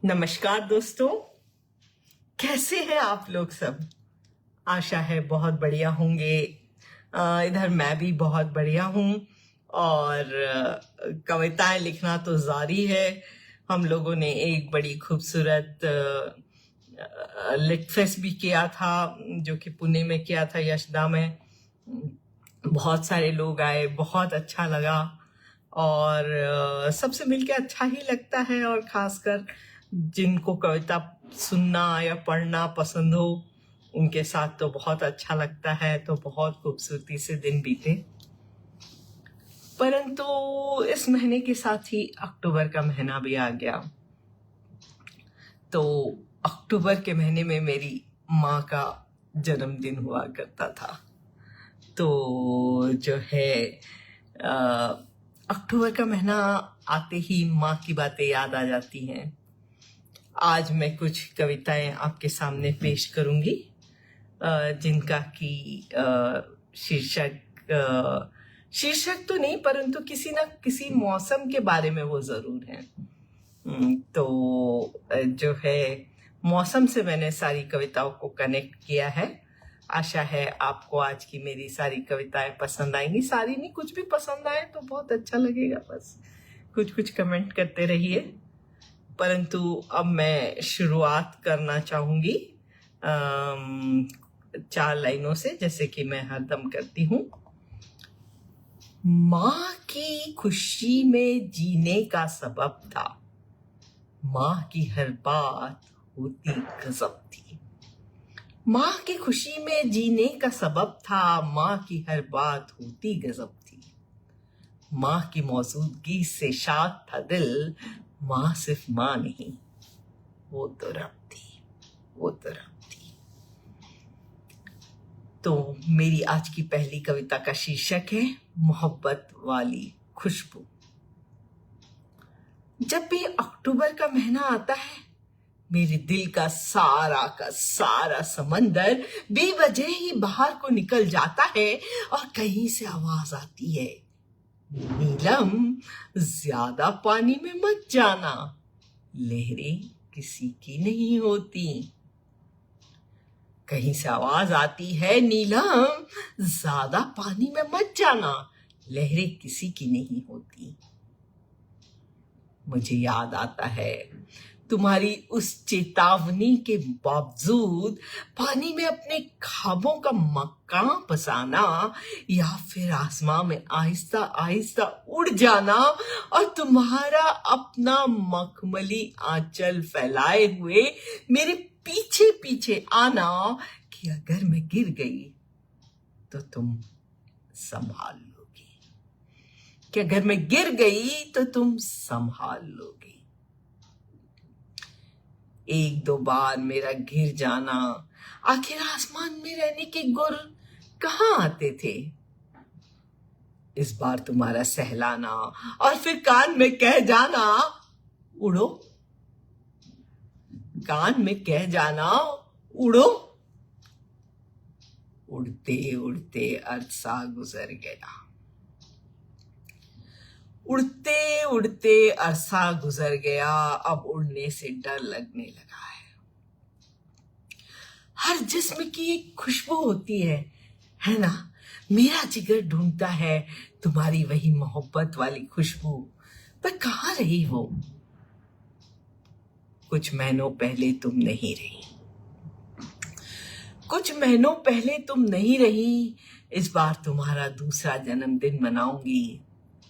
नमस्कार दोस्तों, कैसे हैं आप लोग सब। आशा है बहुत बढ़िया होंगे। इधर मैं भी बहुत बढ़िया हूँ और कविताएं लिखना तो जारी है। हम लोगों ने एक बड़ी खूबसूरत लिट फेस्ट भी किया था, जो कि पुणे में किया था, यशदा में। बहुत सारे लोग आए, बहुत अच्छा लगा और सबसे मिलके अच्छा ही लगता है। और खासकर जिनको कविता सुनना या पढ़ना पसंद हो, उनके साथ तो बहुत अच्छा लगता है। तो बहुत खूबसूरती से दिन बीते। परंतु इस महीने के साथ ही अक्टूबर का महीना भी आ गया। तो अक्टूबर के महीने में मेरी माँ का जन्मदिन हुआ करता था। तो जो है अक्टूबर का महीना आते ही माँ की बातें याद आ जाती हैं। आज मैं कुछ कविताएं आपके सामने पेश करूंगी, जिनका कि शीर्षक तो नहीं, परंतु किसी न किसी मौसम के बारे में वो जरूर है। तो जो है मौसम से मैंने सारी कविताओं को कनेक्ट किया है। आशा है आपको आज की मेरी सारी कविताएं पसंद आएंगी। सारी नहीं, कुछ भी पसंद आए तो बहुत अच्छा लगेगा। बस कुछ कुछ कमेंट करते रहिए। परंतु अब मैं शुरुआत करना चाहूंगी 4 लाइनों से, जैसे कि मैं हरदम करती हूँ। माँ की खुशी में जीने का सबब था, माँ की हर बात होती गजब थी। माँ की खुशी में जीने का सबब था, माँ की हर बात होती गजब थी। माँ की मौजूदगी से शाद था दिल, माँ सिर्फ माँ नहीं, वो तो रब थी, वो तो रब थी। तो मेरी आज की पहली कविता का शीर्षक है मोहब्बत वाली खुशबू। जब भी अक्टूबर का महीना आता है, मेरे दिल का सारा समंदर बेवजह ही बाहर को निकल जाता है और कहीं से आवाज आती है, नीलम ज्यादा पानी में मत जाना, लहरें किसी की नहीं होती। कहीं से आवाज आती है, नीलम ज्यादा पानी में मत जाना, लहरें किसी की नहीं होती। मुझे याद आता है तुम्हारी उस चेतावनी के बावजूद पानी में अपने ख्वाबों का मकान बसाना, या फिर आसमां में आहिस्ता आहिस्ता उड़ जाना और तुम्हारा अपना मखमली आंचल फैलाए हुए मेरे पीछे पीछे आना कि अगर मैं गिर गई तो तुम संभाल लोगी, कि अगर मैं गिर गई तो तुम संभाल लोगी। एक दो बार मेरा गिर जाना, आखिर आसमान में रहने के गुर कहाँ आते थे। इस बार तुम्हारा सहलाना और फिर कान में कह जाना, उड़ो, कान में कह जाना, उड़ो। उड़ते उड़ते अरसा गुजर गया, उड़ते उड़ते अरसा गुजर गया, अब उड़ने से डर लगने लगा है। हर जिस्म की एक खुशबू होती है ना। मेरा जिगर ढूंढता है तुम्हारी वही मोहब्बत वाली खुशबू, पर कहाँ रही वो। कुछ महीनों पहले तुम नहीं रही, कुछ महीनों पहले तुम नहीं रही। इस बार तुम्हारा दूसरा जन्मदिन मनाऊंगी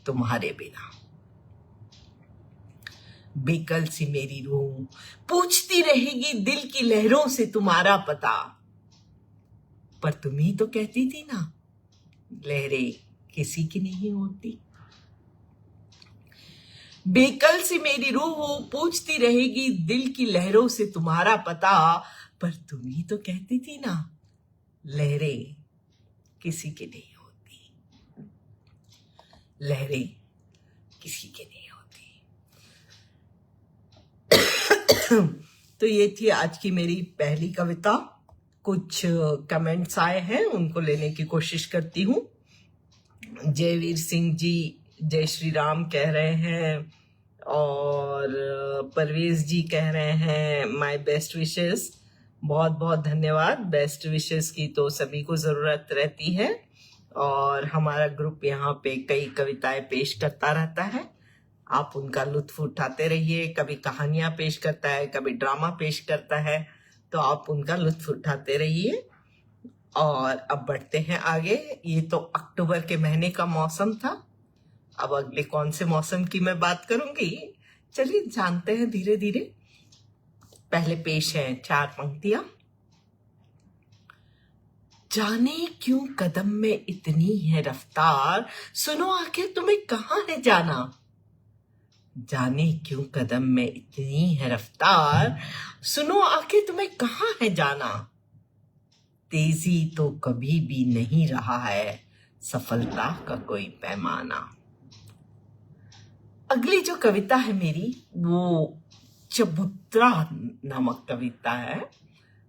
तुम्हारे बिना। बेकल सी मेरी रूह पूछती रहेगी दिल की लहरों से तुम्हारा पता, पर तुम ही तो कहती थी ना, लहरें किसी की नहीं होती। बेकल सी मेरी रूह पूछती रहेगी दिल की लहरों से तुम्हारा पता, पर तुम ही तो कहती थी ना, लहरें किसी की नहीं होती, लहरें किसी की नहीं होती। तो ये थी आज की मेरी पहली कविता। कुछ कमेंट्स आए हैं, उनको लेने की कोशिश करती हूँ। जयवीर सिंह जी जय श्री राम कह रहे हैं और परवेज जी कह रहे हैं माय बेस्ट विशेस। बहुत बहुत धन्यवाद। बेस्ट विशेस की तो सभी को ज़रूरत रहती है और हमारा ग्रुप यहाँ पे कई कविताएं पेश करता रहता है। आप उनका लुत्फ उठाते रहिए। कभी कहानियां पेश करता है, कभी ड्रामा पेश करता है, तो आप उनका लुत्फ उठाते रहिए। और अब बढ़ते हैं आगे। ये तो अक्टूबर के महीने का मौसम था। अब अगले कौन से मौसम की मैं बात करूंगी, चलिए जानते हैं धीरे धीरे। पहले पेश है 4 पंक्तियां। जाने क्यों कदम में इतनी है रफ्तार, सुनो आखिर तुम्हें कहाँ है जाना। जाने क्यों कदम में इतनी है रफ्तार, सुनो आखिर तुम्हें कहाँ है जाना। तेजी तो कभी भी नहीं रहा है सफलता का कोई पैमाना। अगली जो कविता है मेरी वो चबूतरा नामक कविता है।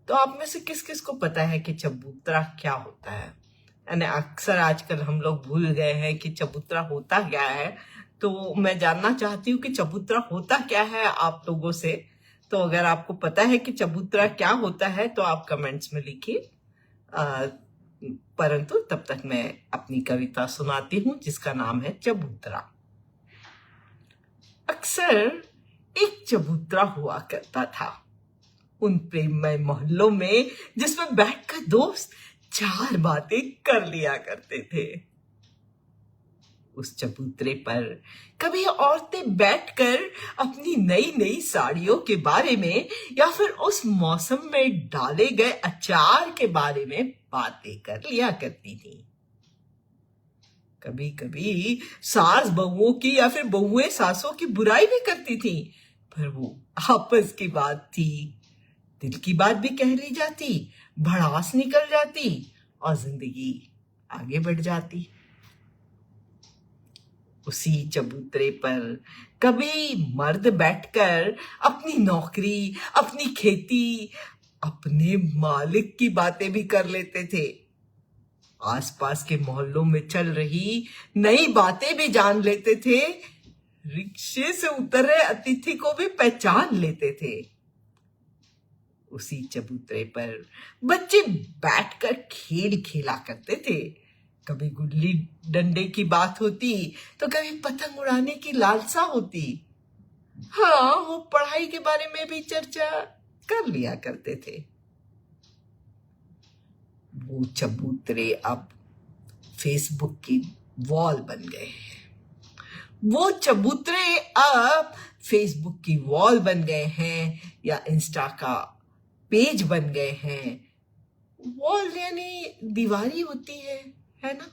तो आप में से किस किस को पता है कि चबूतरा क्या होता है? यानी अक्सर आजकल हम लोग भूल गए हैं कि चबूतरा होता क्या है। तो मैं जानना चाहती हूँ कि चबूतरा होता क्या है आप लोगों से। तो अगर आपको पता है कि चबूतरा क्या होता है तो आप कमेंट्स में लिखिए। परंतु तब तक मैं अपनी कविता सुनाती हूँ जिसका नाम है चबूतरा। अक्सर एक चबूतरा हुआ करता था उन प्रेममय मोहल्लों में जिसमें बैठकर दोस्त 4 बातें कर लिया करते थे। उस चबूतरे पर कभी औरतें बैठकर अपनी नई नई साड़ियों के बारे में या फिर उस मौसम में डाले गए अचार के बारे में बातें कर लिया करती थी। कभी कभी सास बहुओं की या फिर बहुएं सासों की बुराई भी करती थी, पर वो आपस की बात थी। दिल की बात भी कह ली जाती, भड़ास निकल जाती और जिंदगी आगे बढ़ जाती। उसी चबूतरे पर कभी मर्द बैठकर अपनी नौकरी, अपनी खेती, अपने मालिक की बातें भी कर लेते थे। आसपास के मोहल्लों में चल रही नई बातें भी जान लेते थे। रिक्शे से उतर रहे अतिथि को भी पहचान लेते थे। उसी चबूतरे पर बच्चे बैठकर खेल खेला करते थे। कभी गुल्ली डंडे की बात होती तो कभी पतंग उड़ाने की लालसा होती। हाँ, वो पढ़ाई के बारे में भी चर्चा कर लिया करते थे। वो चबूतरे अब फेसबुक की वॉल बन गए हैं। वो चबूतरे अब फेसबुक की वॉल बन गए हैं या इंस्टा का पेज बन गए हैं। वॉल यानी दीवारी होती है ना।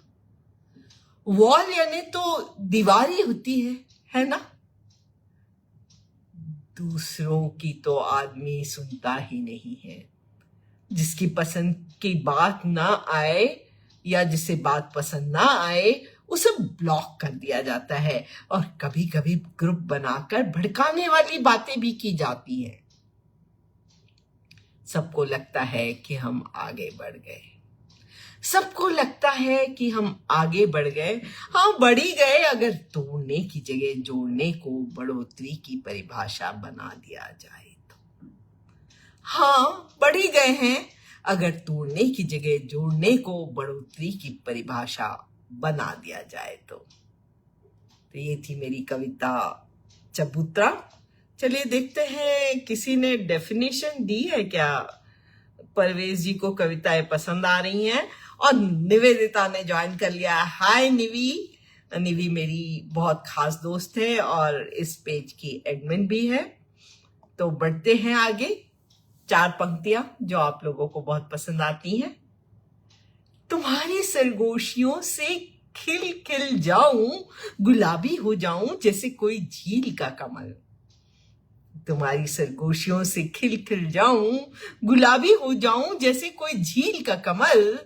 वॉल यानी तो दीवारी होती है ना। दूसरों की तो आदमी सुनता ही नहीं है। जिसकी पसंद की बात ना आए या जिसे बात पसंद ना आए उसे ब्लॉक कर दिया जाता है और कभी कभी ग्रुप बनाकर भड़काने वाली बातें भी की जाती हैं। सबको लगता है कि हम आगे बढ़ गए। सबको लगता है कि हम आगे बढ़ गए। हाँ, बढ़ी गए अगर तोड़ने की जगह जोड़ने को बढ़ोतरी की परिभाषा बना दिया जाए तो। हाँ, बढ़ी गए हैं अगर तोड़ने की जगह जोड़ने को बढ़ोतरी की परिभाषा बना दिया जाए तो ये थी मेरी कविता चबूतरा। चलिए देखते हैं किसी ने डेफिनेशन दी है क्या। परवेज जी को कविताएं पसंद आ रही हैं और निवेदिता ने ज्वाइन कर लिया। हाय निवी। निवी मेरी बहुत खास दोस्त है और इस पेज की एडमिन भी है। तो बढ़ते हैं आगे। 4 पंक्तियां जो आप लोगों को बहुत पसंद आती हैं। तुम्हारी सरगोशियों से खिल खिल जाऊं, गुलाबी हो जाऊं जैसे कोई झील का कमल। तुम्हारी सरगोशियों से खिल खिल जाऊं, गुलाबी हो जाऊं जैसे कोई झील का कमल।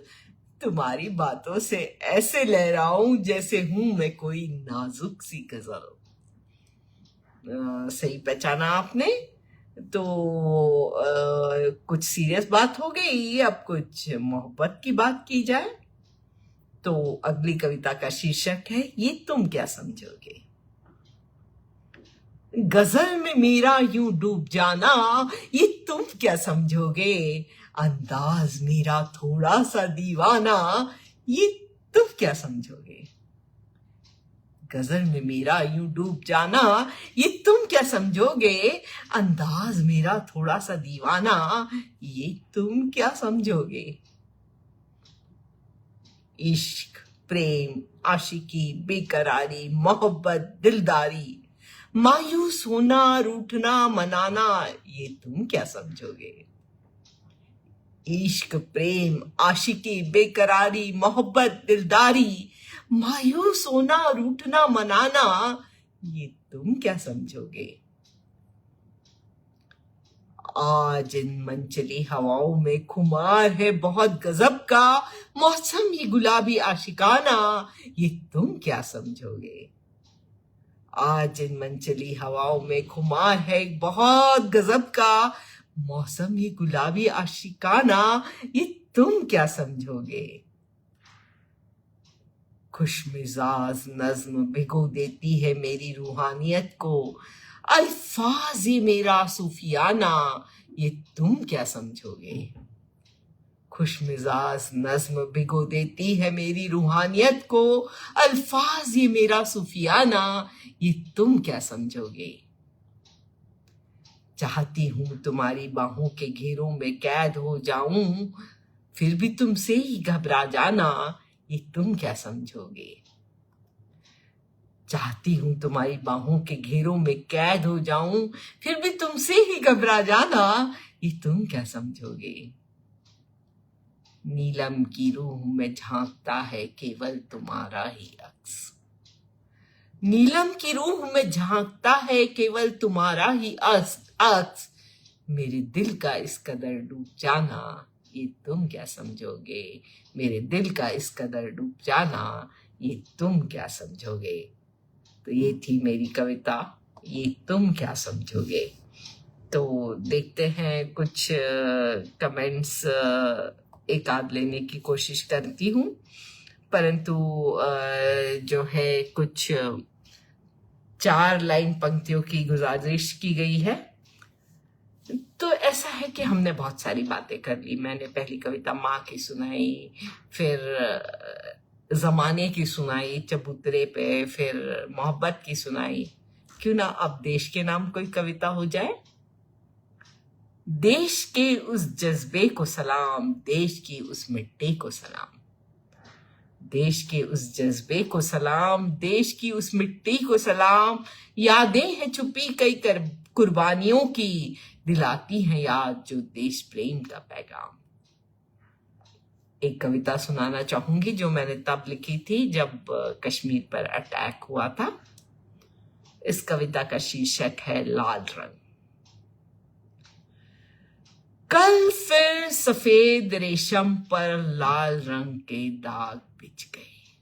तुम्हारी बातों से ऐसे लहराऊं जैसे हूं मैं कोई नाजुक सी गजल। सही पहचाना आपने। तो कुछ सीरियस बात हो गई, अब कुछ मोहब्बत की बात की जाए। तो अगली कविता का शीर्षक है ये तुम क्या समझोगे। गजल में मेरा यूं डूब जाना ये तुम क्या समझोगे, अंदाज मेरा थोड़ा सा दीवाना ये तुम क्या समझोगे। गजल में मेरा यूं डूब जाना ये तुम क्या समझोगे, अंदाज मेरा थोड़ा सा दीवाना ये तुम क्या समझोगे। इश्क, प्रेम, आशिकी, बेकरारी, मोहब्बत, दिलदारी, मायूस होना, रूठना, मनाना ये तुम क्या समझोगे। इश्क, प्रेम, आशिकी, बेकरारी, मोहब्बत, दिलदारी, मायूस होना, रूठना, मनाना ये तुम क्या समझोगे। आज इन मनचली हवाओं में खुमार है बहुत गजब का, मौसम ये गुलाबी आशिकाना ये तुम क्या समझोगे। आज इन मनचली हवाओं में खुमार है बहुत गजब का, मौसम ये गुलाबी आशिकाना ये तुम क्या समझोगे। खुशमिजाज नज्म भिगो देती है मेरी रूहानियत को, अल्फाज ये मेरा सूफियाना ये तुम क्या समझोगे। खुशमिजाज नज्म भिगो देती है मेरी रूहानियत को, अल्फाज ये मेरा सूफियाना ये तुम क्या समझोगे। चाहती हूं तुम्हारी बाहों के घेरों में कैद हो जाऊं, फिर भी तुमसे ही घबरा जाना ये तुम क्या समझोगे। चाहती हूं तुम्हारी बाहों के घेरों में कैद हो जाऊं, फिर भी तुमसे ही घबरा जाना ये तुम क्या समझोगे। नीलम की रूह में झांकता है केवल तुम्हारा ही अक्स, नीलम की रूह में झांकता है केवल तुम्हारा ही अक्स, मेरे दिल का इस कदर डूब जाना ये तुम क्या समझोगे। मेरे दिल का इस कदर डूब जाना ये तुम क्या समझोगे। तो ये थी मेरी कविता, ये तुम क्या समझोगे। तो देखते हैं कुछ कमेंट्स एक आध लेने की कोशिश करती हूँ, परंतु जो है कुछ 4 लाइन पंक्तियों की गुजारिश की गई है। तो ऐसा है कि हमने बहुत सारी बातें कर ली। मैंने पहली कविता माँ की सुनाई, फिर जमाने की सुनाई चबूतरे पे, फिर मोहब्बत की सुनाई। क्यों ना अब देश के नाम कोई कविता हो जाए। देश के उस जज्बे को सलाम, देश की उस मिट्टी को सलाम, देश के उस जज्बे को सलाम, देश की उस मिट्टी को सलाम, यादें हैं छुपी कई कुर्बानियों की, दिलाती हैं याद जो देश प्रेम का पैगाम। एक कविता सुनाना चाहूंगी जो मैंने तब लिखी थी जब कश्मीर पर अटैक हुआ था। इस कविता का शीर्षक है लाल रंग। कल फिर सफेद रेशम पर लाल रंग के दाग बिछ गए,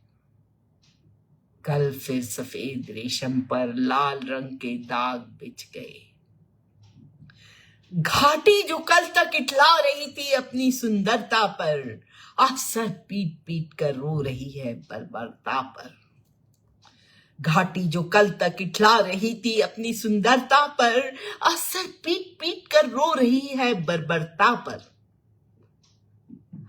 कल फिर सफेद रेशम पर लाल रंग के दाग बिछ गए। घाटी जो कल तक इठला रही थी अपनी सुंदरता पर, अब सर पीट पीट कर रो रही है बर्बरता पर। घाटी जो कल तक इठला रही थी अपनी सुंदरता पर, अब सर पीट पीट कर रो रही है बर्बरता पर।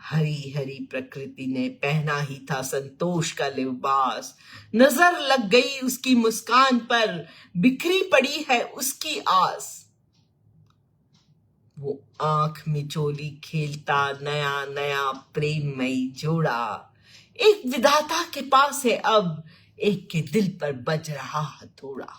हरी हरी प्रकृति ने पहना ही था संतोष का लिबास, नजर लग गई उसकी मुस्कान पर, बिखरी पड़ी है उसकी आस। वो आंख में चोली खेलता नया नया प्रेममयी जोड़ा, एक विधाता के पास है अब, एक के दिल पर बज रहा हथौड़ा।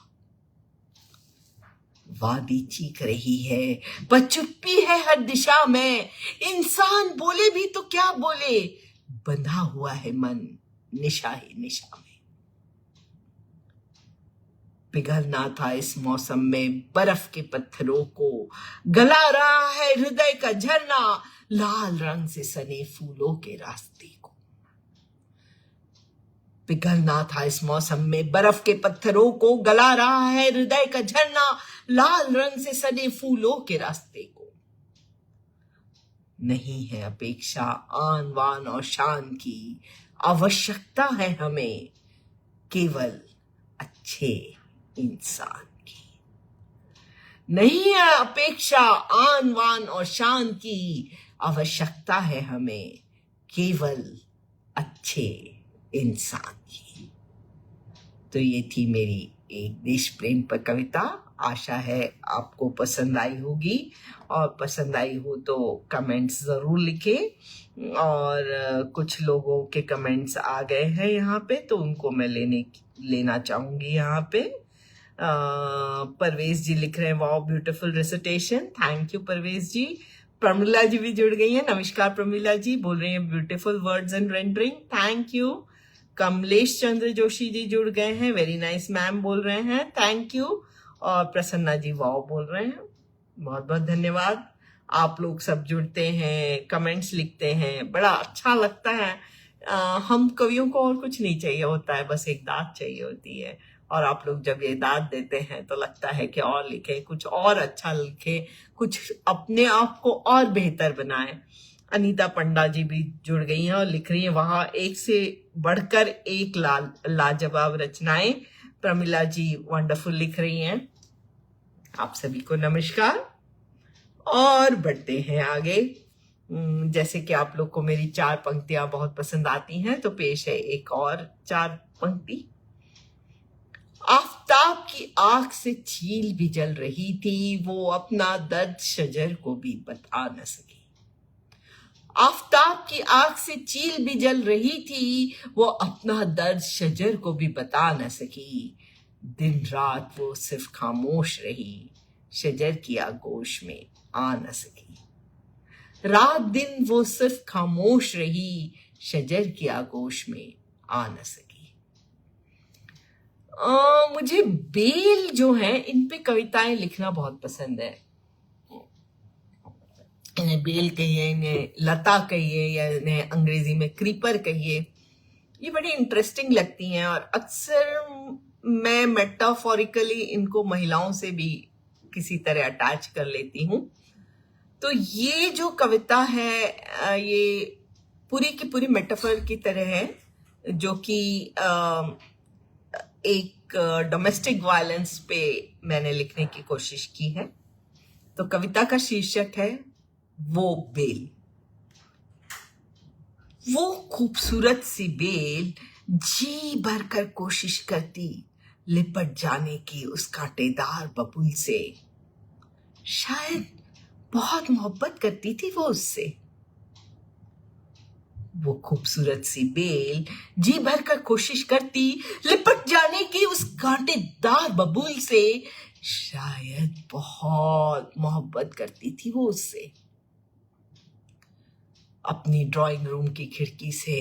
वादी चीख रही है पर चुप्पी है हर दिशा में, इंसान बोले भी तो क्या बोले, बंधा हुआ है मन निशा ही निशा में। पिघलना था इस मौसम में बर्फ के पत्थरों को, गला रहा है हृदय का झरना लाल रंग से सने फूलों के रास्ते को। पिघलना था इस मौसम में बर्फ के पत्थरों को, गला रहा है हृदय का झरना लाल रंग से सने फूलों के रास्ते को। नहीं है अपेक्षा आन बान और शान की, आवश्यकता है हमें केवल अच्छे इंसान की। नहीं है अपेक्षा आन बान और शान की, आवश्यकता है हमें केवल अच्छे इंसान की। तो ये थी मेरी एक देश प्रेम पर कविता। आशा है आपको पसंद आई होगी, और पसंद आई हो तो कमेंट्स ज़रूर लिखें। और कुछ लोगों के कमेंट्स आ गए हैं यहाँ पे, तो उनको मैं लेना चाहूँगी यहाँ पे। परवेज जी लिख रहे हैं, wow beautiful recitation, thank you Parvez ji. Pramila ji भी जुड़ गई हैं, नमस्कार प्रमिला जी, बोल रही हैं beautiful words and rendering, thank you. Kamlesh Chandra Joshi ji जुड़ गए हैं, वेरी नाइस मैम बोल रहे हैं, थैंक यू। और प्रसन्ना जी वाओ बोल रहे हैं, बहुत बहुत धन्यवाद। आप लोग सब जुड़ते हैं, कमेंट्स लिखते हैं, बड़ा अच्छा लगता है। हम कवियों को और कुछ नहीं चाहिए होता है, बस एक दाद चाहिए होती है, और आप लोग जब ये दाद देते हैं तो लगता है कि और लिखे, कुछ और अच्छा लिखे, कुछ अपने आप को और बेहतर बनाए। अनीता पंडा जी भी जुड़ गई हैं और लिख रही हैं, वहां एक से बढ़कर एक लाजवाब रचनाएं। प्रमिला जी वंडरफुल लिख रही हैं, आप सभी को नमस्कार। और बढ़ते हैं आगे। जैसे कि आप लोग को मेरी 4 पंक्तियां बहुत पसंद आती हैं, तो पेश है एक और 4 पंक्ति। आफताब की आंख से चील भी जल रही थी, वो अपना दर्द शजर को भी बता न सकी। आफताब की आंख से चील भी जल रही थी, वो अपना दर्द शजर को भी बता न सकी। दिन रात वो सिर्फ खामोश रही, शजर की आगोश में आ न सकी। रात दिन वो सिर्फ खामोश रही, शजर की आगोश में आ न सकी। मुझे बेल जो है, इन पे कविताएं लिखना बहुत पसंद है। इन्हें बेल कहिए, इन्हें लता कहिए, या इन्हें अंग्रेजी में क्रीपर कहिए, ये बड़ी इंटरेस्टिंग लगती हैं। और अक्सर मैं मेटाफोरिकली इनको महिलाओं से भी किसी तरह अटैच कर लेती हूँ। तो ये जो कविता है, ये पूरी की पूरी मेटाफर की तरह है, जो कि एक डोमेस्टिक वायलेंस पे मैंने लिखने की कोशिश की है। तो कविता का शीर्षक है वो बेल। वो खूबसूरत सी बेल जी भरकर कोशिश करती लिपट जाने की उस कांटेदार बबूल से। शायद बहुत मोहब्बत करती थी वो उससे। वो खूबसूरत सी बेल जी भरकर कोशिश करती लिपट जाने की उस कांटेदार बबूल से। शायद बहुत मोहब्बत करती थी वो उससे। अपनी ड्राइंग रूम की खिड़की से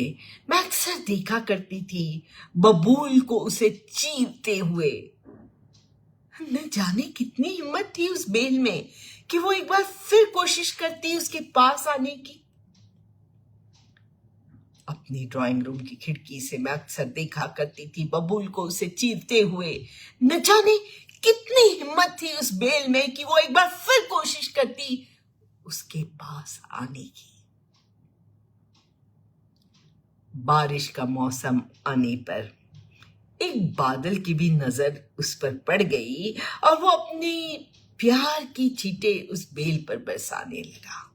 मैं अक्सर देखा करती थी बबूल को उसे चीरते हुए। न जाने कितनी हिम्मत थी उस बेल में कि वो एक बार फिर कोशिश करती उसके पास आने की। अपनी ड्राइंग रूम की खिड़की से मैं अक्सर देखा करती थी बबूल को उसे चीरते हुए। न जाने कितनी हिम्मत थी उस बेल में कि वो एक बार फिर कोशिश करती उसके पास आने की। बारिश का मौसम आने पर एक बादल की भी नजर उस पर पड़ गई और वो अपनी प्यार की छींटे उस बेल पर बरसाने लगा।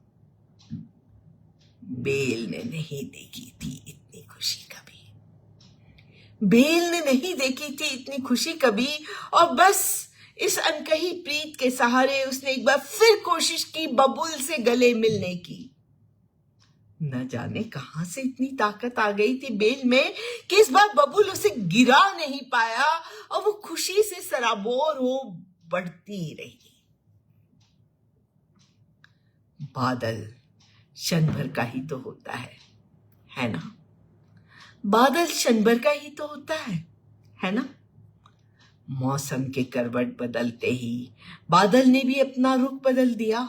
बेल ने नहीं देखी थी इतनी खुशी कभी। बेल ने नहीं देखी थी इतनी खुशी कभी, और बस इस अनकही प्रीत के सहारे उसने एक बार फिर कोशिश की बबूल से गले मिलने की। न जाने कहां से इतनी ताकत आ गई थी बेल में कि इस बार बबूल उसे गिरा नहीं पाया और वो खुशी से सराबोर हो बढ़ती रही। बादल क्षण भर का ही तो होता है ना? बादल क्षण भर का ही तो होता है ना? मौसम के करवट बदलते ही बादल ने भी अपना रुख बदल दिया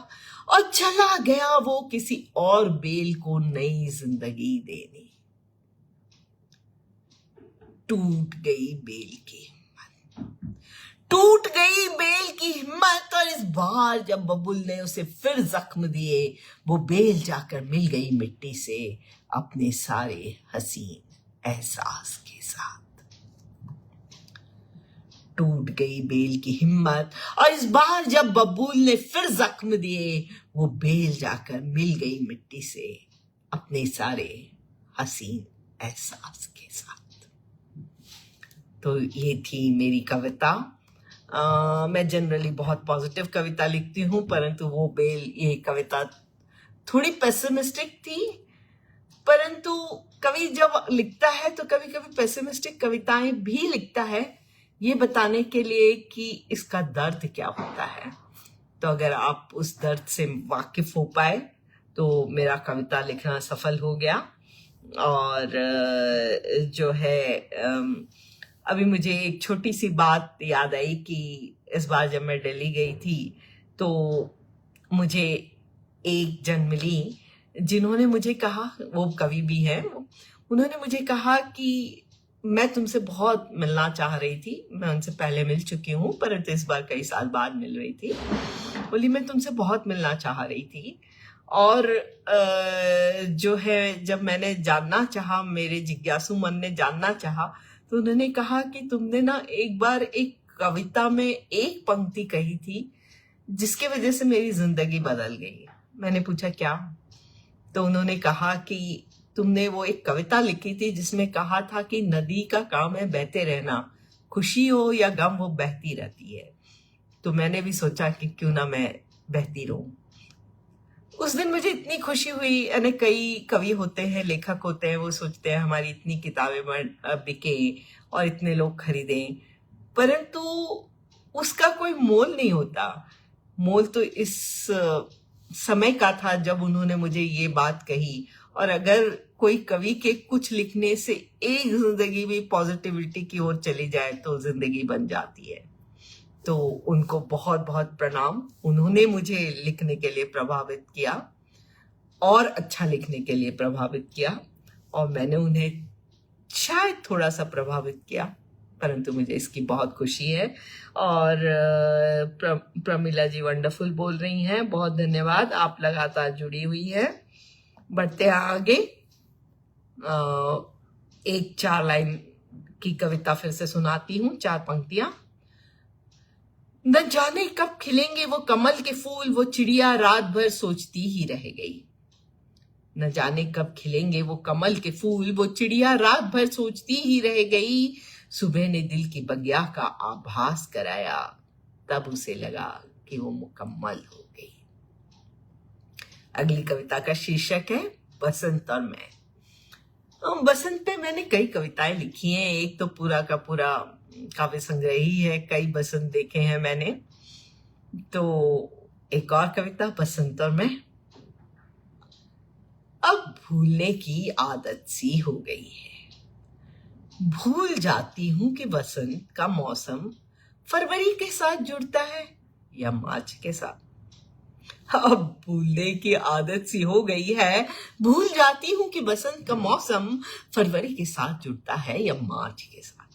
और चला गया वो किसी और बेल को नई जिंदगी देने। टूट गई बेल की हिम्मत, टूट गई बेल की हिम्मत। और इस बार जब बबूल ने उसे फिर जख्म दिए, वो बेल जाकर मिल गई मिट्टी से अपने सारे हसीन एहसास के साथ। टूट गई बेल की हिम्मत, और इस बार जब बबूल ने फिर जख्म दिए, वो बेल जाकर मिल गई मिट्टी से अपने सारे हसीन एहसास के साथ। तो ये थी मेरी कविता। मैं जनरली बहुत पॉजिटिव कविता लिखती हूँ, परंतु ये कविता थोड़ी पेसिमिस्टिक थी। परंतु कवि जब लिखता है तो कभी कभी पेसिमिस्टिक कविताएं भी लिखता है, ये बताने के लिए कि इसका दर्द क्या होता है। तो अगर आप उस दर्द से वाकिफ हो पाए तो मेरा कविता लिखना सफल हो गया। और जो है अभी मुझे एक छोटी सी बात याद आई कि इस बार जब मैं दिल्ली गई थी तो मुझे एक जन मिली जिन्होंने मुझे कहा, वो कवि भी है, उन्होंने मुझे कहा कि मैं तुमसे बहुत मिलना चाह रही थी। मैं उनसे पहले मिल चुकी हूँ, परंतु इस बार कई साल बाद मिल रही थी। बोली मैं तुमसे बहुत मिलना चाह रही थी, और जो है जब मैंने जानना चाहा, मेरे जिज्ञासु मन ने जानना चाहा, तो उन्होंने कहा कि तुमने ना एक बार एक कविता में एक पंक्ति कही थी जिसके वजह से मेरी जिंदगी बदल गई। मैंने पूछा क्या? तो उन्होंने कहा कि तुमने वो एक कविता लिखी थी जिसमें कहा था कि नदी का काम है बहते रहना, खुशी हो या गम वो बहती रहती है। तो मैंने भी सोचा कि क्यों ना मैं बहती रहूं। उस दिन मुझे इतनी खुशी हुई। यानी कई कवि होते हैं, लेखक होते हैं, वो सोचते हैं हमारी इतनी किताबें बिके और इतने लोग खरीदें, परंतु उसका कोई मोल नहीं होता। मोल तो इस समय का था जब उन्होंने मुझे ये बात कही। और अगर कोई कवि के कुछ लिखने से एक जिंदगी भी पॉजिटिविटी की ओर चली जाए तो जिंदगी बन जाती है। तो उनको बहुत बहुत प्रणाम। उन्होंने मुझे लिखने के लिए प्रभावित किया और अच्छा लिखने के लिए प्रभावित किया, और मैंने उन्हें शायद थोड़ा सा प्रभावित किया, परंतु मुझे इसकी बहुत खुशी है। और प्रमिला जी वंडरफुल बोल रही हैं, बहुत धन्यवाद, आप लगातार जुड़ी हुई है। बढ़ते हैं आगे। एक 4 लाइन की कविता फिर से सुनाती हूँ, 4 पंक्तियां। न जाने कब खिलेंगे वो कमल के फूल, वो चिड़िया रात भर सोचती ही रह गई। न जाने कब खिलेंगे वो कमल के फूल, वो चिड़िया रात भर सोचती ही रह गई। सुबह ने दिल की बगिया का आभास कराया, तब उसे लगा कि वो मुकम्मल हो गई। अगली कविता का शीर्षक है बसंत और मैं। बसंत पे मैंने कई कविताएं लिखी हैं। एक तो पूरा का पूरा काव्य संग्रह ही है, कई बसंत देखे हैं मैंने। तो एक और कविता बसंत और मैं। अब भूलने की आदत सी हो गई है, भूल जाती हूं कि बसंत का मौसम फरवरी के साथ जुड़ता है या मार्च के साथ। अब भूलने की आदत सी हो गई है, भूल जाती हूं कि बसंत का मौसम फरवरी के साथ जुड़ता है या मार्च के साथ।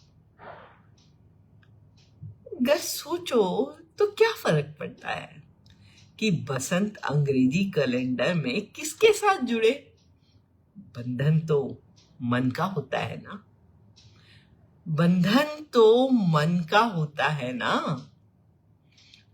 अगर सोचो तो क्या फर्क पड़ता है कि बसंत अंग्रेजी कैलेंडर में किसके साथ जुड़े? बंधन तो मन का होता है ना, बंधन तो मन का होता है ना।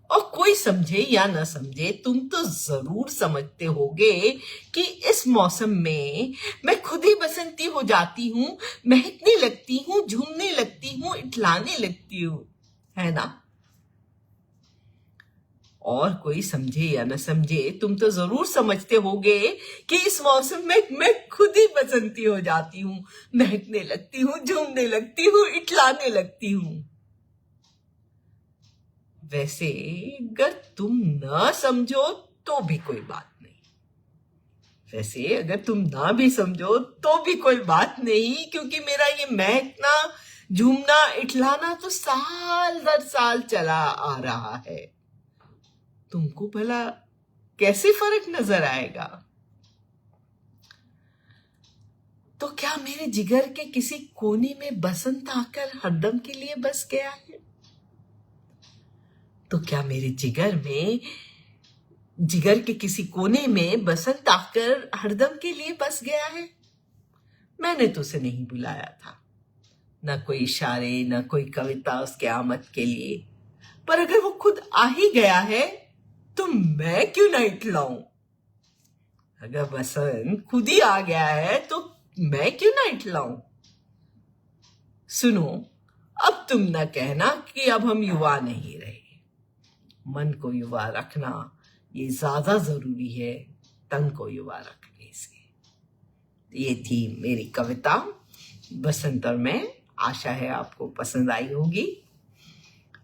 और कोई समझे या ना समझे, तुम तो जरूर समझते होगे कि इस मौसम में मैं खुद ही बसंती हो जाती हूँ, महकने लगती हूँ, झूमने लगती हूँ, इठलाने लगती हूँ, है ना। और कोई समझे या न समझे, तुम तो जरूर समझते होगे कि इस मौसम में मैं खुद ही बसंती हो जाती हूँ, महकने लगती हूँ, झूमने लगती हूँ, इठलाने लगती हूँ। वैसे अगर तुम न समझो तो भी कोई बात नहीं, वैसे अगर तुम ना भी समझो तो भी कोई बात नहीं, क्योंकि मेरा ये महकना, झूमना, इठलाना तो साल दर साल चला आ रहा है। तुमको भला कैसे फर्क नजर आएगा? तो क्या मेरे जिगर के किसी कोने में बसंत आकर हरदम के लिए बस गया है? तो क्या मेरे जिगर के किसी कोने में बसंत आकर हरदम के लिए बस गया है? मैंने तो उसे नहीं बुलाया था, न कोई इशारे, न कोई कविता उसके आमद के लिए। पर अगर वो खुद आ ही गया है तो मैं क्यों ना इटलाऊं? अगर बसंत खुद ही आ गया है तो मैं क्यों ना इटलाऊं? सुनो, अब तुम न कहना कि अब हम युवा नहीं रहे। मन को युवा रखना ये ज्यादा जरूरी है तन को युवा रखने से। ये थी मेरी कविता बसंत और मैं। आशा है आपको पसंद आई होगी।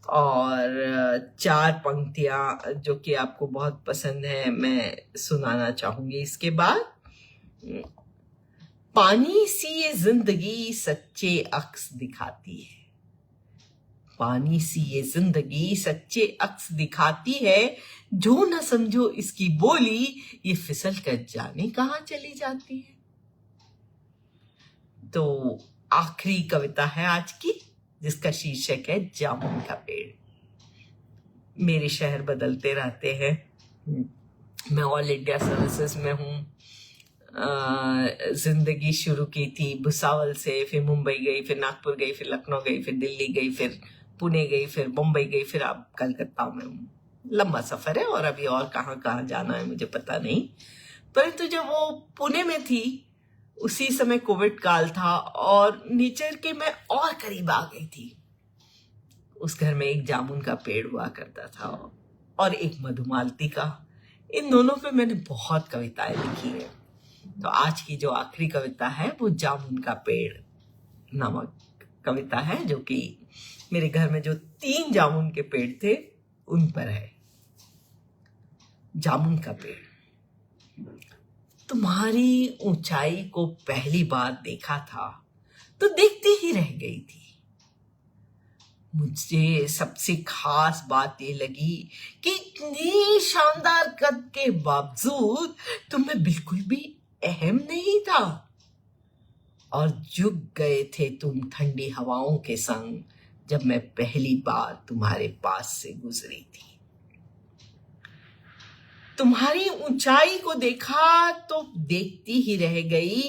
और 4 पंक्तियां जो कि आपको बहुत पसंद है मैं सुनाना चाहूंगी इसके बाद। पानी सी ये जिंदगी सच्चे अक्स दिखाती है। पानी सी ये जिंदगी सच्चे अक्स दिखाती है। जो न समझो इसकी बोली ये फिसल कर जाने कहाँ चली जाती है। तो आखिरी कविता है आज की, जिसका शीर्षक है जामुन का पेड़। मेरे शहर बदलते रहते हैं। मैं ऑल इंडिया सर्विसेज में हूँ। जिंदगी शुरू की थी भुसावल से, फिर मुंबई गई, फिर नागपुर गई, फिर लखनऊ गई, फिर दिल्ली गई, फिर पुणे गई, फिर मुंबई गई, फिर अब कलकत्ता में हूँ। लंबा सफर है और अभी और कहाँ कहाँ जाना है मुझे पता नहीं। परंतु जब वो पुणे में थी उसी समय कोविड काल था और नेचर के मैं और करीब आ गई थी। उस घर में एक जामुन का पेड़ हुआ करता था और एक मधुमालती का। इन दोनों पे मैंने बहुत कविताएं लिखी है। तो आज की जो आखिरी कविता है वो जामुन का पेड़ नामक कविता है, जो कि मेरे घर में जो 3 जामुन के पेड़ थे उन पर है। जामुन का पेड़। तुम्हारी ऊंचाई को पहली बार देखा था तो देखती ही रह गई थी। मुझे सबसे खास बात ये लगी कि इतनी शानदार कद के बावजूद तुम्हें बिल्कुल भी अहम नहीं था और झुक गए थे तुम ठंडी हवाओं के संग जब मैं पहली बार तुम्हारे पास से गुजरी थी। तुम्हारी ऊंचाई को देखा तो देखती ही रह गई।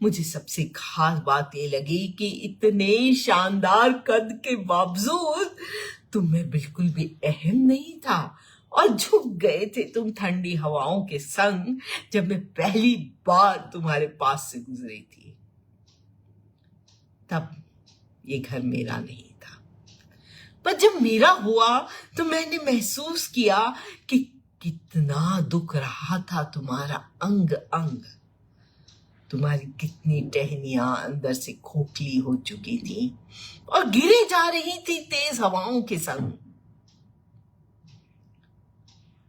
मुझे सबसे खास बात ये लगी कि इतने शानदार कद के बावजूद तुम्हें बिल्कुल भी अहम नहीं था और झुक गए थे तुम ठंडी हवाओं के संग जब मैं पहली बार तुम्हारे पास से गुजरी थी। तब ये घर मेरा नहीं था, पर जब मेरा हुआ तो मैंने महसूस किया कि कितना दुख रहा था तुम्हारा अंग अंग। तुम्हारी कितनी टहनियां अंदर से खोखली हो चुकी थी और गिरे जा रही थी तेज हवाओं के संग।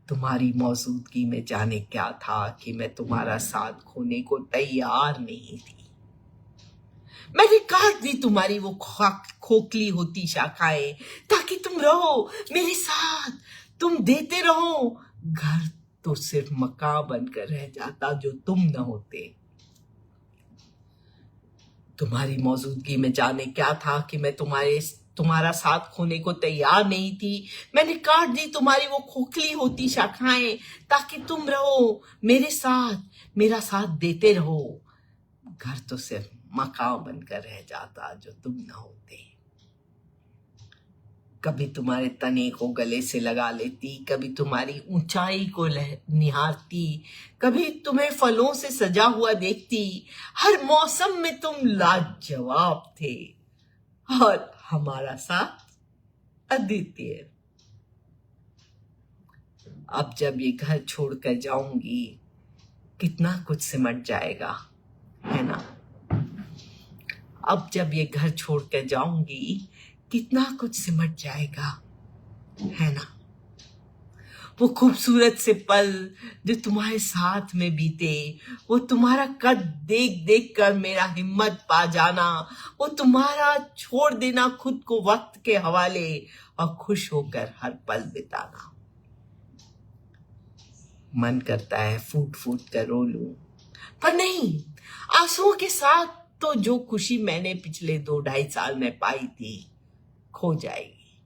तुम्हारी मौजूदगी में जाने क्या था कि मैं तुम्हारा साथ खोने को तैयार नहीं थी। मैंने काट दी तुम्हारी वो खोखली होती शाखाएं ताकि तुम रहो मेरे साथ, तुम देते रहो। घर तो सिर्फ मकान बनकर रह जाता जो तुम न होते। तुम्हारी मौजूदगी में जाने क्या था कि मैं तुम्हारा साथ खोने को तैयार नहीं थी। मैंने काट दी तुम्हारी वो खोखली होती शाखाएं ताकि तुम रहो मेरे साथ, मेरा साथ देते रहो। घर तो सिर्फ मकान बनकर रह जाता जो तुम न होते। कभी तुम्हारे तने को गले से लगा लेती, कभी तुम्हारी ऊंचाई को निहारती, कभी तुम्हें फलों से सजा हुआ देखती। हर मौसम में तुम लाजवाब थे और हमारा साथ अद्वितीय। अब जब ये घर छोड़कर जाऊंगी कितना कुछ सिमट जाएगा, है ना। अब जब ये घर छोड़कर जाऊंगी कितना कुछ सिमट जाएगा, है ना। वो खूबसूरत से पल जो तुम्हारे साथ में बीते, वो तुम्हारा कद देख देख कर मेरा हिम्मत पा जाना, वो तुम्हारा छोड़ देना खुद को वक्त के हवाले और खुश होकर हर पल बिताना। मन करता है फूट फूट कर रो लूं, पर नहीं, आंसुओं के साथ तो जो खुशी मैंने पिछले 2-2.5 साल में पाई थी खो जाएगी।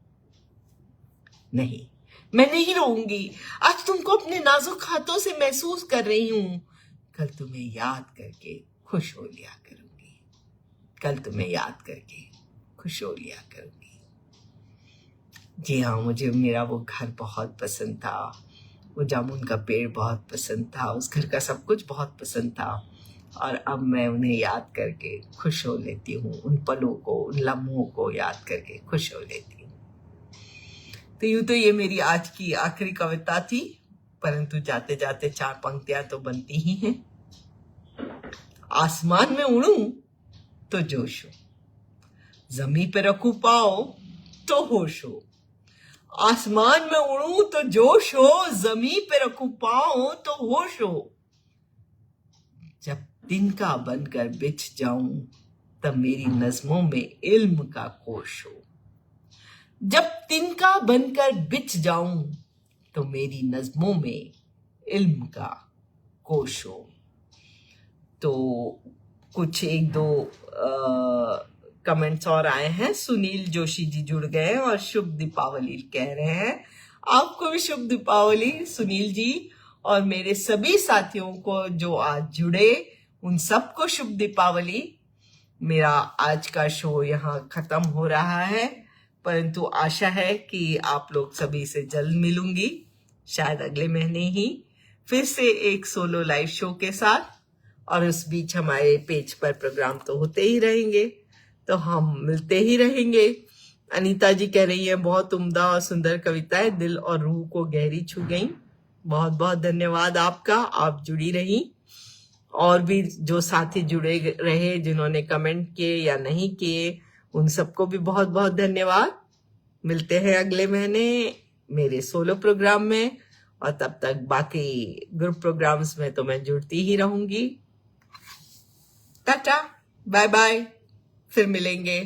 नहीं, मैं नहीं रोऊंगी। आज तुमको अपने नाजुक हाथों से महसूस कर रही हूं। कल तुम्हें याद करके खुश हो लिया करूंगी। कल तुम्हें याद करके खुश हो लिया करूंगी। जी हाँ, मुझे मेरा वो घर बहुत पसंद था, वो जामुन का पेड़ बहुत पसंद था, उस घर का सब कुछ बहुत पसंद था, और अब मैं उन्हें याद करके खुश हो लेती हूँ, उन पलों को, उन लम्हों को याद करके खुश हो लेती हूँ। तो यूं तो ये मेरी आज की आखिरी कविता थी, परंतु जाते जाते 4 पंक्तियां तो बनती ही हैं। आसमान में उड़ूं तो जोश हो, जमीन पे रखूं पाओ तो होश हो। आसमान में उड़ूं तो जोश हो, जमीन पे रखूं पाओ तो होश हो। जब तिनका बनकर बिछ जाऊं तब मेरी नज़्मों में इल्म का कोश हो। जब तिनका बनकर बिछ जाऊं तो मेरी नज़्मों में इल्म का कोश हो। तो कुछ 1-2 कमेंट्स और आए हैं। सुनील जोशी जी जुड़ गए हैं और शुभ दीपावली कह रहे हैं। आपको भी शुभ दीपावली सुनील जी, और मेरे सभी साथियों को जो आज जुड़े उन सबको शुभ दीपावली। मेरा आज का शो यहाँ खत्म हो रहा है, परंतु आशा है कि आप लोग सभी से जल्द मिलूंगी, शायद अगले महीने ही, फिर से एक सोलो लाइव शो के साथ। और उस बीच हमारे पेज पर प्रोग्राम तो होते ही रहेंगे, तो हम मिलते ही रहेंगे। अनीता जी कह रही है बहुत उम्दा और सुंदर कविताएं दिल और रूह को गहरी छू गई। बहुत बहुत धन्यवाद आपका, आप जुड़ी रही। और भी जो साथी जुड़े रहे, जिन्होंने कमेंट किए या नहीं किए, उन सबको भी बहुत बहुत धन्यवाद। मिलते हैं अगले महीने मेरे सोलो प्रोग्राम में, और तब तक बाकी ग्रुप प्रोग्राम्स में तो मैं जुड़ती ही रहूंगी। टाटा, बाय बाय, फिर मिलेंगे।